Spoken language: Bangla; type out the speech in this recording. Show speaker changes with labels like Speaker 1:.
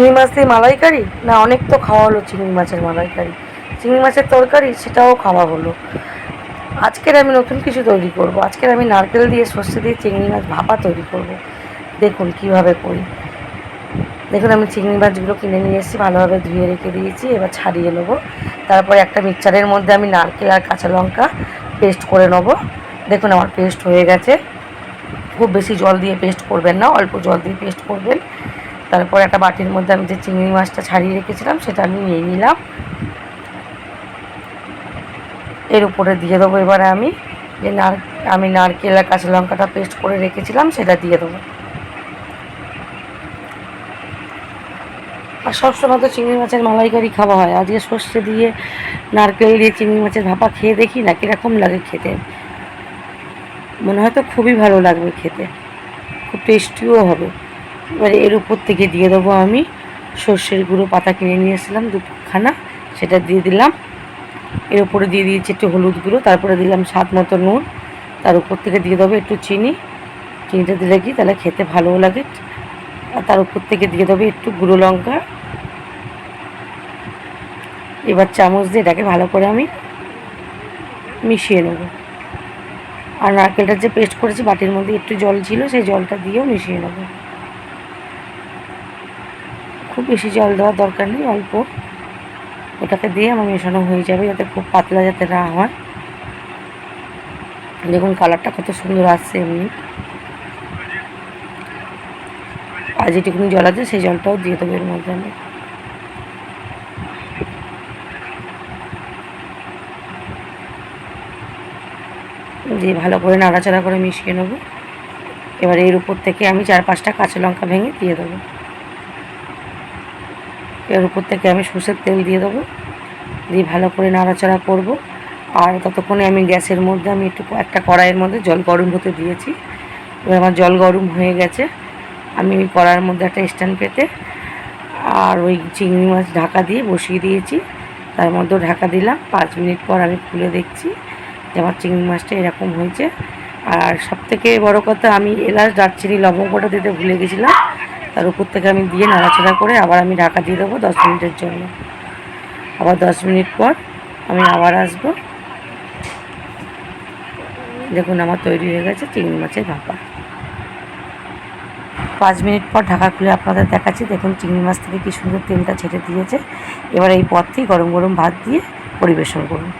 Speaker 1: চিংড়ি মাছ দিয়ে মালাইকারি না, অনেক তো খাওয়া হলো চিংড়ি মাছের মালাইকারি, চিংড়ি মাছের তরকারি সেটাও খাওয়া হলো। আজকের আমি নতুন কিছু তৈরি করব। আজকের আমি নারকেল দিয়ে সর্ষে দিয়ে চিংড়ি মাছ ভাপা তৈরি করব। দেখুন কিভাবে করি। দেখুন আমি চিংড়ি মাছগুলো কিনে নিয়ে এসেছি, ভালোভাবে ধুয়ে রেখে দিয়েছি, এবার ছাড়িয়ে নেবো। তারপরে একটা মিক্সচারের মধ্যে আমি নারকেল আর কাঁচা লঙ্কা পেস্ট করে নেবো। দেখুন আমার পেস্ট হয়ে গেছে। খুব বেশি জল দিয়ে পেস্ট করবেন না, অল্প জল দিয়ে পেস্ট করবেন। তারপর একটা বাটির মধ্যে আমি যে চিংড়ি মাছটা ছাড়িয়ে রেখেছিলাম সেটা আমি নিয়ে নিলাম। এর উপরে দিয়ে দেবো এবারে আমি যে নারকেল আর কাঁচা লঙ্কাটা পেস্ট করে রেখেছিলাম সেটা দিয়ে দেবো। আর সবসময় তো চিংড়ি মাছের মালাইকারি খাওয়া হয়, আজকে সর্ষে দিয়ে নারকেল দিয়ে চিংড়ি মাছের ভাপা খেয়ে দেখি না কীরকম লাগে খেতে। মনে হয় তো খুবই ভালো লাগবে খেতে, খুব টেস্টিও হবে। এবারে এর উপর থেকে দিয়ে দেবো আমি সর্ষের গুঁড়ো পাতা কিনে নিয়ে এসেছিলাম দুখানা, সেটা দিয়ে দিলাম। এর উপরে দিয়ে দিয়েছি একটু হলুদ গুঁড়ো, তারপরে দিলাম স্বাদ মতো নুন, তার উপর থেকে দিয়ে দেবো একটু চিনি। চিনিটা দিলে কি তাহলে খেতে ভালোও লাগে। আর তার উপর থেকে দিয়ে দেবো একটু গুঁড়ো লঙ্কা। এবার চামচ দিয়ে এটাকে ভালো করে আমি মিশিয়ে নেব। আর নারকেলটা যে পেস্ট করেছি বাটির মধ্যে একটু জল ছিল, সেই জলটা দিয়েও মিশিয়ে নেব। খুব বেশি জল দেওয়ার দরকার নেই, অল্প ওটাকে দিয়ে আমার মেশানো হয়ে যাবে, যাতে খুব পাতলা যাতে না হয়। দেখুন কালারটা কত সুন্দর আসছে এমনি। আর যেটুকুনি জল আছে সেই জলটাও দিয়ে দেবো এর মধ্যে আমি। দিয়ে ভালো করে নাড়াচাড়া করে মিশিয়ে নেব। এবার এর উপর থেকে আমি 4-5টা কাঁচা লঙ্কা ভেঙে দিয়ে দেবো। এর উপর থেকে আমি সর্ষের তেল দিয়ে দেবো, দিয়ে ভালো করে নাড়াচাড়া করব। আর ততক্ষণে আমি গ্যাসের মধ্যে আমি একটা কড়াইয়ের মধ্যে জল গরম হতে দিয়েছি। এবার আমার জল গরম হয়ে গেছে, আমি ওই কড়াইয়ের মধ্যে একটা স্ট্যান্ড পেতে আর ওই চিংড়ি মাছ ঢাকা দিয়ে বসিয়ে দিয়েছি। তার মধ্যেও ঢাকা দিলাম। 5 মিনিট পর আমি খুলে দেখছি যে আমার চিংড়ি মাছটা এরকম হয়েছে। আর সবথেকে বড় কথা, আমি এলাচ দারচিনি লবঙ্গটা দিতে ভুলে গেছিলাম, তার উপর থেকে আমি দিয়ে নাড়াচাড়া করে আবার আমি ঢাকা দিয়ে দেবো 10 মিনিটের জন্য। আবার 10 মিনিট পর আমি আবার আসবো। দেখুন আমার তৈরি হয়ে গেছে চিংড়ি মাছের ভাপা। 5 মিনিট পর ঢাকা খুলে আপনাদের দেখাচ্ছি। দেখুন চিংড়ি মাছ থেকে কী সুন্দর তেলটা ছেড়ে দিয়েছে। এবার এই পথটি গরম গরম ভাত দিয়ে পরিবেশন করুন।